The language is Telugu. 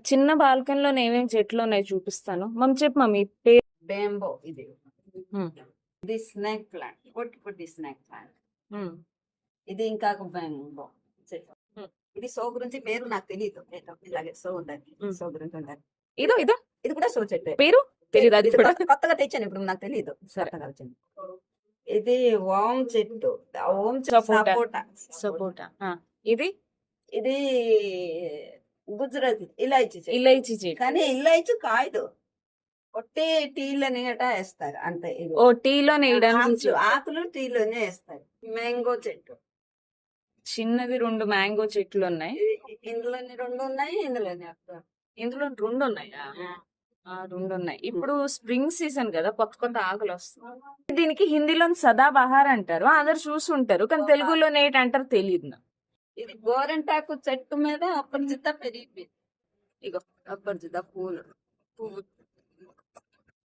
చిన్న బాల్కనీలో ఏమేమి చెట్లు ఉన్నాయి చూపిస్తాను. మమ్మీ చెప్పు మమ్మీ పేరు. బేంబో ఇది ఉమ్, ఇది స్నేక్ ప్లాంట్, పొట్టి పొట్టి స్నేక్ ప్లాంట్. ఉమ్, ఇది ఇంకా బేంబో చెట్టు. ఉమ్. ఇది సో గురించి పేరు నాకు తెలియదు. ఇలాగే సో ఉండాలి, సో గురించి ఉండాలి. ఇదో ఇదో ఇది కూడా సో చెట్టు. పేరు తెలియదు అది ఇది కూడా. కొత్తగా తెచ్చాను ఇప్పుడు, నాకు తెలియదు. సరే. కొత్తగా వచ్చింది. ఇది ఓం చెట్టు, ఓం సపోటా. సపోటా. సపోటా. ఇది ఇది గుజరాతీ ఇలాచి చెట్టు. ఇలైచి చెట్టు. కానీ ఇలాచి కాయదు, ఒట్టి టీలని గట వేస్తారు అంతే. ఇది ఓ టీలో వేయడానికి ఆకులు టీలోనే వేస్తారు. మ్యాంగో చెట్టు, చిన్నది 2 మ్యాంగో చెట్లు ఉన్నాయి. ఇందులోని 2 ఉన్నాయి, ఇందులోని ఒక. ఇందులో 2 ఉన్నాయా? 2 ఉన్నాయి. ఇప్పుడు స్ప్రింగ్ సీజన్ కదా, కొత్త కొత్త ఆకులు వస్తాయి. దీనికి హిందీలో సదాబహార్ అంటారు, అందరు చూసుంటారు. కానీ తెలుగులో ఏంటి అంటారు తెలియదు నాకు. ఇది గోరంటాకు చెట్టు మీద అపరిచిత పెరిగిపోయింది. ఇగో అపరిచిత పువ్వు.